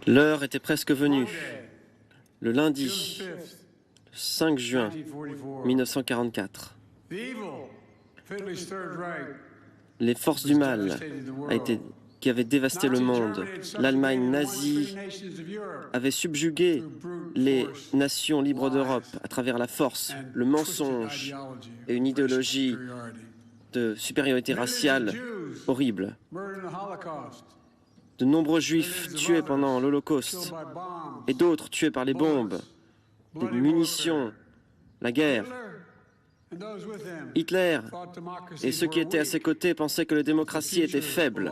L'heure était presque venue. Le lundi 5 juin 1944, les forces du mal qui avaient dévasté le monde, l'Allemagne nazie avait subjugué les nations libres d'Europe à travers la force, le mensonge et une idéologie de supériorité raciale horrible. De nombreux juifs tués pendant l'Holocauste et d'autres tués par les bombes, les munitions, la guerre. Hitler et ceux qui étaient à ses côtés pensaient que la démocratie était faible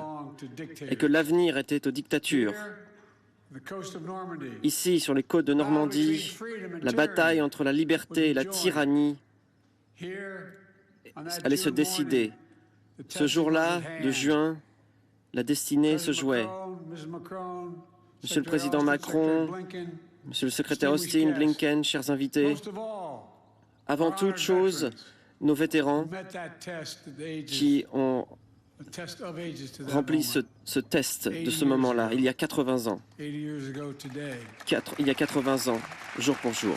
et que l'avenir était aux dictatures. Ici, sur les côtes de Normandie, la bataille entre la liberté et la tyrannie allait se décider. Ce jour-là, de juin, la destinée se jouait. Monsieur le Président Macron, Monsieur le secrétaire Austin, Blinken, chers invités, avant toute chose, nos vétérans qui ont rempli ce test de ce moment-là, il y a 80 ans. Il y a 80 ans, jour pour jour.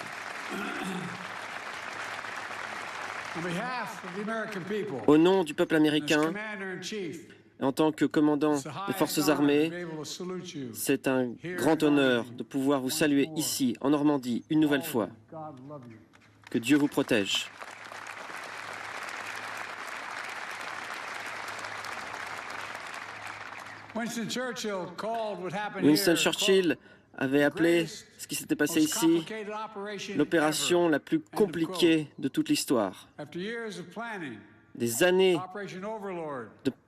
Au nom du peuple américain, en tant que commandant des forces armées, c'est un grand honneur de pouvoir vous saluer ici, en Normandie, une nouvelle fois. Que Dieu vous protège. Winston Churchill avait appelé ce qui s'était passé ici l'opération la plus compliquée de toute l'histoire. Des années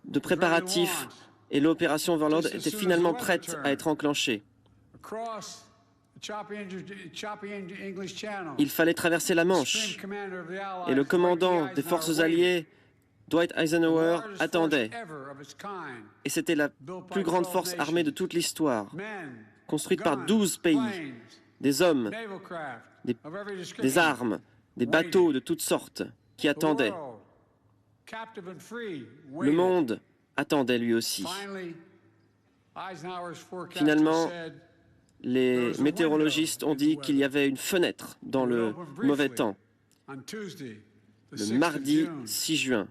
de préparatifs et l'opération Overlord était finalement prête à être enclenchée. Il fallait traverser la Manche et le commandant des forces alliées, Dwight Eisenhower, attendait. Et c'était la plus grande force armée de toute l'histoire, construite par 12 pays, des hommes, des armes, des bateaux de toutes sortes qui attendaient. Le monde attendait lui aussi. Finalement, les météorologistes ont dit qu'il y avait une fenêtre dans le mauvais temps. Le mardi 6 juin,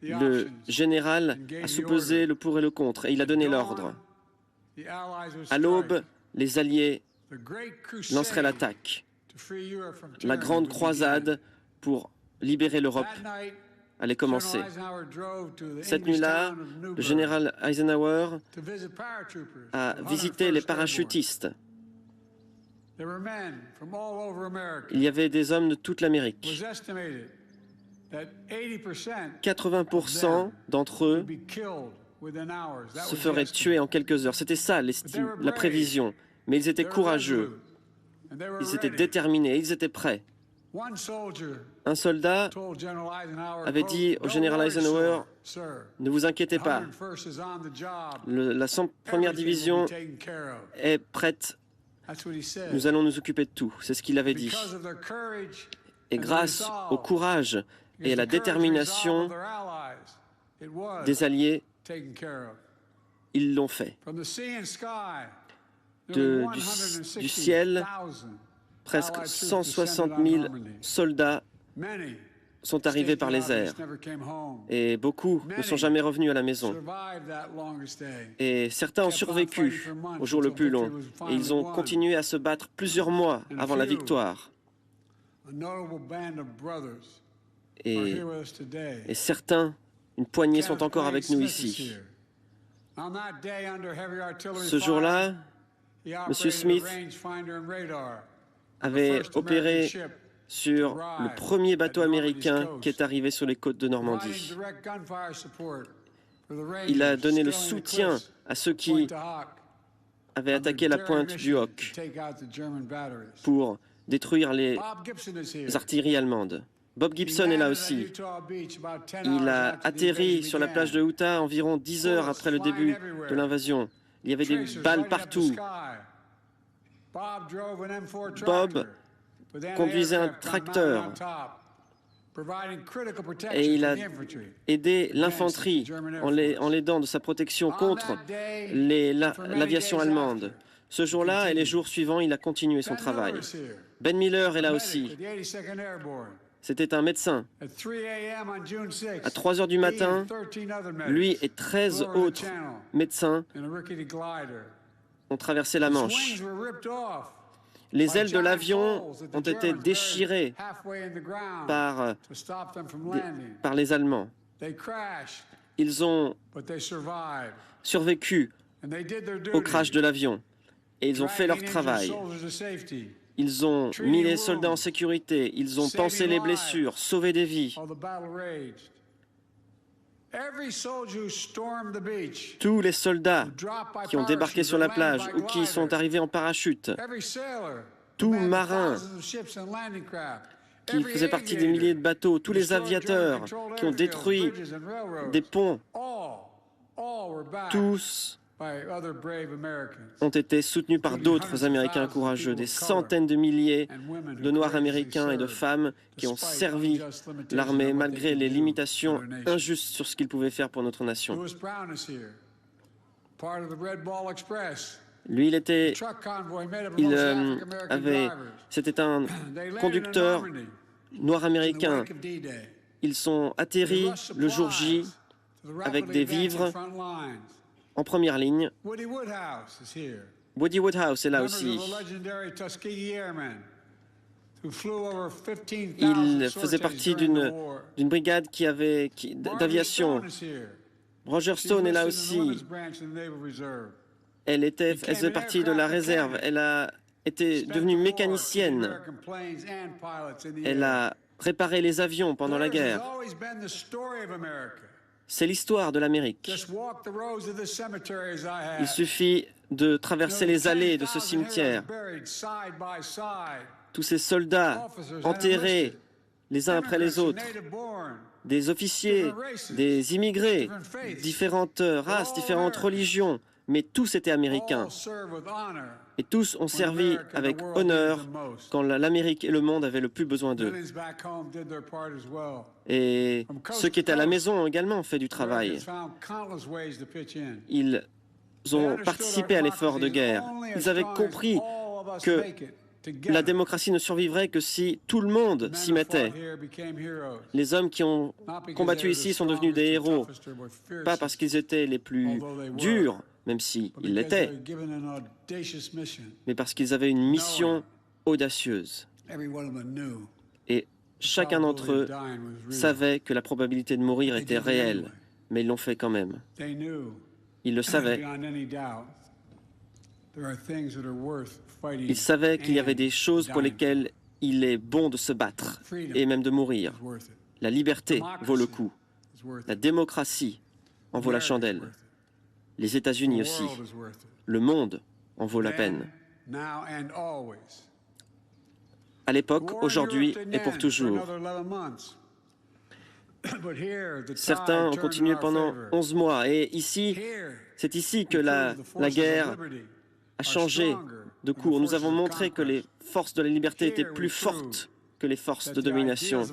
le général a soupesé le pour et le contre et il a donné l'ordre. À l'aube, les Alliés lanceraient l'attaque. La grande croisade pour libérer l'Europe allait commencer. Cette nuit-là, le général Eisenhower a visité les parachutistes. Il y avait des hommes de toute l'Amérique. 80% d'entre eux se feraient tuer en quelques heures. C'était ça la prévision. Mais ils étaient courageux. Ils étaient déterminés. Ils étaient prêts. Un soldat avait dit au général Eisenhower, « Ne vous inquiétez pas, la 101e division est prête, nous allons nous occuper de tout. » C'est ce qu'il avait dit. Et grâce au courage et à la détermination des Alliés, ils l'ont fait. Du ciel, presque 160 000 soldats sont arrivés par les airs. Et beaucoup ne sont jamais revenus à la maison. Et certains ont survécu au jour le plus long. Et ils ont continué à se battre plusieurs mois avant la victoire. Et certains, une poignée, sont encore avec nous ici. Ce jour-là, M. Smith avait opéré sur le premier bateau américain qui est arrivé sur les côtes de Normandie. Il a donné le soutien à ceux qui avaient attaqué la pointe du Hoc pour détruire les artilleries allemandes. Bob Gibson est là aussi. Il a atterri sur la plage de Utah environ 10 heures après le début de l'invasion. Il y avait des balles partout. Bob conduisait un tracteur Et il a aidé l'infanterie en l'aidant de sa protection contre l'aviation allemande. Ce jour-là et les jours suivants, il a continué son travail. Ben Miller est là aussi. C'était un médecin. À 3 heures du matin, lui et 13 autres médecins ont traversé la Manche. Les ailes de l'avion ont été déchirées par les Allemands. Ils ont survécu au crash de l'avion et ils ont fait leur travail. Ils ont mis les soldats en sécurité, ils ont pansé les blessures, sauvé des vies. Tous les soldats qui ont débarqué sur la plage ou qui sont arrivés en parachute, tout marin qui faisait partie des milliers de bateaux, tous les aviateurs qui ont détruit des ponts, tous ont été soutenus par d'autres Américains courageux, des centaines de milliers de Noirs américains et de femmes qui ont servi l'armée malgré les limitations injustes sur ce qu'ils pouvaient faire pour notre nation. Lui, c'était un conducteur noir américain. Ils sont atterris le jour J avec des vivres en première ligne. Woody Woodhouse est là aussi. Il faisait partie d'une brigade d'aviation. Roger Stone est là aussi. Elle faisait partie de la réserve. Elle a été devenue mécanicienne. Elle a réparé les avions pendant la guerre. C'est l'histoire de l'Amérique. Il suffit de traverser les allées de ce cimetière. Tous ces soldats enterrés les uns après les autres, des officiers, des immigrés, différentes races, différentes religions, mais tous étaient américains. Et tous ont servi avec honneur quand l'Amérique et le monde avaient le plus besoin d'eux. Et ceux qui étaient à la maison ont également fait du travail. Ils ont participé à l'effort de guerre. Ils avaient compris que la démocratie ne survivrait que si tout le monde s'y mettait. Les hommes qui ont combattu ici sont devenus des héros, pas parce qu'ils étaient les plus durs, même s'ils l'étaient, mais parce qu'ils avaient une mission audacieuse. Et chacun d'entre eux savait que la probabilité de mourir était réelle, mais ils l'ont fait quand même. Ils le savaient. Ils savaient qu'il y avait des choses pour lesquelles il est bon de se battre, et même de mourir. La liberté vaut le coup. La démocratie en vaut la chandelle. Les États-Unis aussi. Le monde en vaut la peine. À l'époque, aujourd'hui et pour toujours. Certains ont continué pendant 11 mois. Et ici, c'est ici que la guerre a changé de cours. Nous avons montré que les forces de la liberté étaient plus fortes que les forces de domination.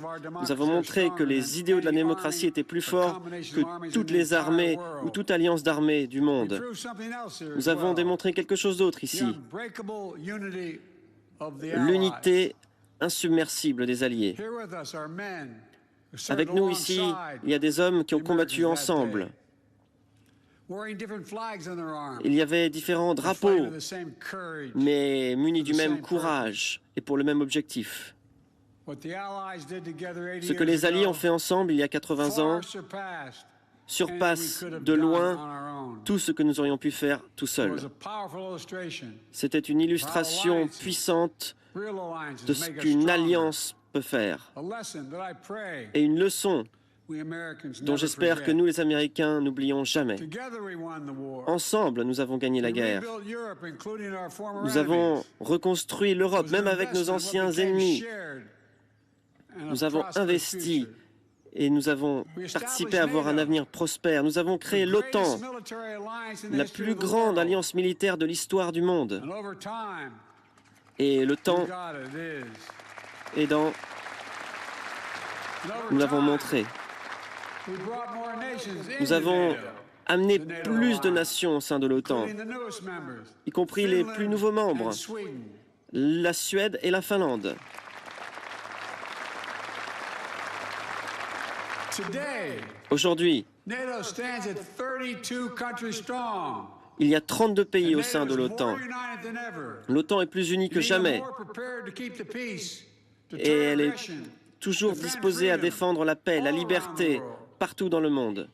Nous avons montré que les idéaux de la démocratie étaient plus forts que toutes les armées ou toute alliance d'armées du monde. Nous avons démontré quelque chose d'autre ici. L'unité insubmersible des Alliés. Avec nous ici, il y a des hommes qui ont combattu ensemble. Il y avait différents drapeaux, mais munis du même courage et pour le même objectif. Ce que les Alliés ont fait ensemble il y a 80 ans surpasse de loin tout ce que nous aurions pu faire tout seuls. C'était une illustration puissante de ce qu'une alliance peut faire et une leçon dont j'espère que nous, les Américains, n'oublions jamais. Ensemble, nous avons gagné la guerre. Nous avons reconstruit l'Europe, même avec nos anciens ennemis. Nous avons investi et nous avons participé à avoir un avenir prospère. Nous avons créé l'OTAN, la plus grande alliance militaire de l'histoire du monde. Et le temps est dans Nous l'avons montré. Nous avons amené plus de nations au sein de l'OTAN, y compris les plus nouveaux membres, la Suède et la Finlande. Aujourd'hui, il y a 32 pays au sein de l'OTAN. L'OTAN est plus unie que jamais et elle est toujours disposée à défendre la paix, la liberté partout dans le monde.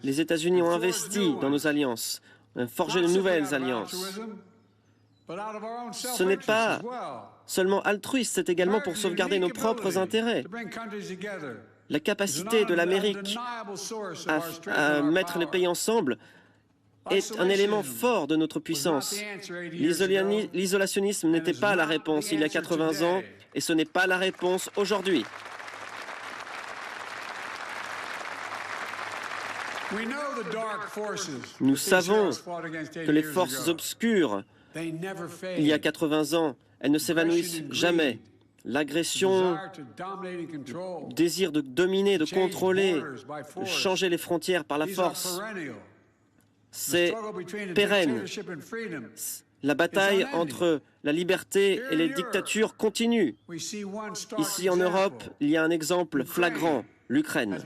Les États-Unis ont investi dans nos alliances, ont forgé de nouvelles alliances. Ce n'est pas seulement altruiste, c'est également pour sauvegarder nos propres intérêts. La capacité de l'Amérique à mettre les pays ensemble est un élément fort de notre puissance. L'isolationnisme n'était pas la réponse il y a 80 ans et ce n'est pas la réponse aujourd'hui. Nous savons que les forces obscures, il y a 80 ans, elles ne s'évanouissent jamais. L'agression, le désir de dominer, de contrôler, de changer les frontières par la force, c'est pérenne. La bataille entre la liberté et les dictatures continue. Ici en Europe, il y a un exemple flagrant, l'Ukraine.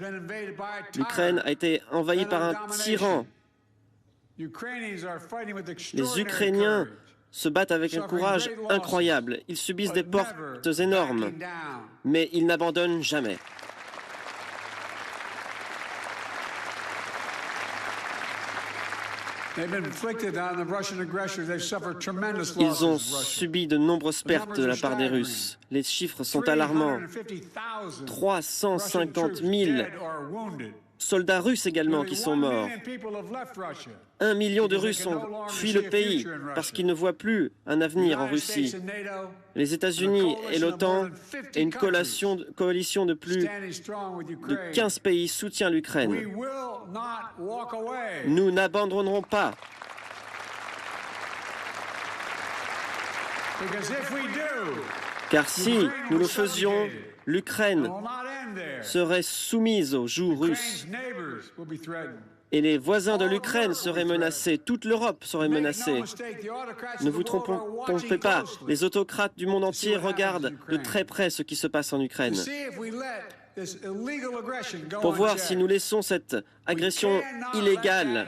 L'Ukraine a été envahie par un tyran. Les Ukrainiens se battent avec un courage incroyable. Ils subissent des pertes énormes, mais ils n'abandonnent jamais. Ils ont subi de nombreuses pertes de la part des Russes. Les chiffres sont alarmants. 350 000 soldats russes également qui sont morts. 1 million de Russes ont fui le pays parce qu'ils ne voient plus un avenir en Russie. Les États-Unis et l'OTAN et une coalition de plus de 15 pays soutient l'Ukraine. Nous n'abandonnerons pas. Car si nous le faisions, l'Ukraine serait soumise au joug russe et les voisins de l'Ukraine seraient menacés, toute l'Europe serait menacée. Ne vous trompez pas, les autocrates du monde entier regardent de très près ce qui se passe en Ukraine pour voir si nous laissons cette agression illégale,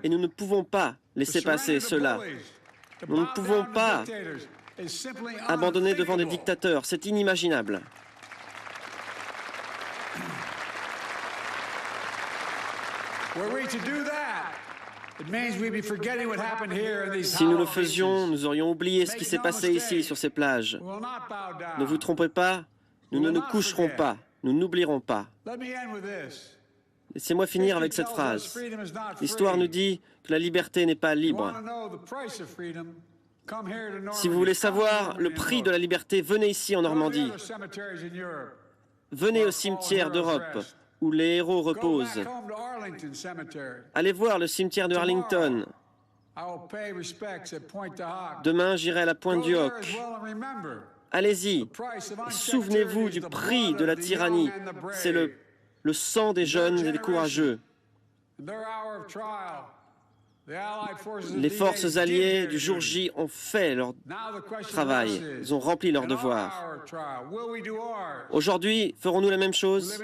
et nous ne pouvons pas laisser passer cela. Nous ne pouvons pas abandonner devant des dictateurs, c'est inimaginable. Si nous le faisions, nous aurions oublié ce qui s'est passé ici, sur ces plages. Ne vous trompez pas, nous ne nous coucherons pas, nous n'oublierons pas. Laissez-moi finir avec cette phrase. L'histoire nous dit que la liberté n'est pas libre. Si vous voulez savoir le prix de la liberté, venez ici en Normandie. Venez au cimetière d'Europe, où les héros reposent. Allez voir le cimetière de Arlington. Demain, j'irai à la Pointe du Hoc. Allez-y, souvenez-vous du prix de la tyrannie. C'est le sang des jeunes et des courageux. Les forces alliées du jour J ont fait leur travail, ils ont rempli leur devoir. Aujourd'hui, ferons-nous la même chose?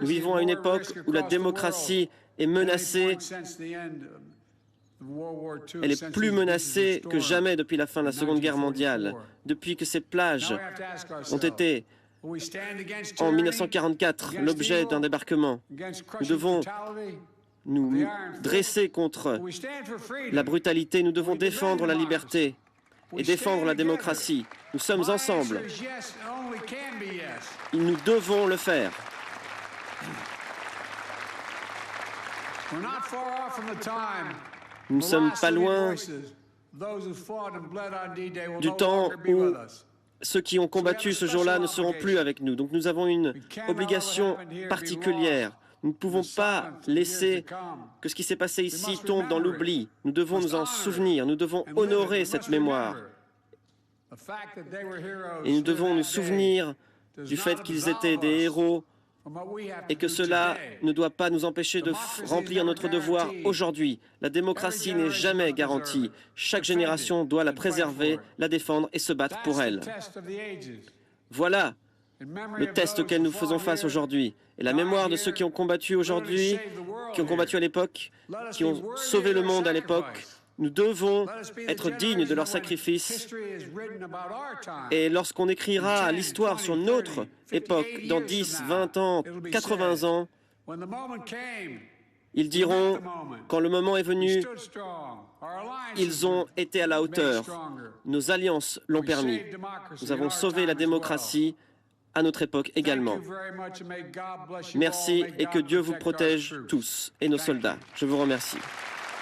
Nous vivons à une époque où la démocratie est menacée. Elle est plus menacée que jamais depuis la fin de la Seconde Guerre mondiale, depuis que ces plages ont été, en 1944, l'objet d'un débarquement. Nous devons nous dresser contre la brutalité, nous devons défendre la liberté et défendre la démocratie. Nous sommes ensemble. Et nous devons le faire. Nous ne sommes pas loin du temps où ceux qui ont combattu ce jour-là ne seront plus avec nous. Donc nous avons une obligation particulière. Nous ne pouvons pas laisser que ce qui s'est passé ici tombe dans l'oubli. Nous devons nous en souvenir, nous devons honorer cette mémoire. Et nous devons nous souvenir du fait qu'ils étaient des héros et que cela ne doit pas nous empêcher de remplir notre devoir aujourd'hui. La démocratie n'est jamais garantie. Chaque génération doit la préserver, la défendre et se battre pour elle. Voilà le test auquel nous faisons face aujourd'hui. Et la mémoire de ceux qui ont combattu aujourd'hui, qui ont combattu à l'époque, qui ont sauvé le monde à l'époque, nous devons être dignes de leur sacrifice. Et lorsqu'on écrira l'histoire sur notre époque, dans 10, 20 ans, 80 ans, ils diront, quand le moment est venu, ils ont été à la hauteur. Nos alliances l'ont permis. Nous avons sauvé la démocratie à notre époque également. Merci et que Dieu vous protège tous et nos soldats. Je vous remercie.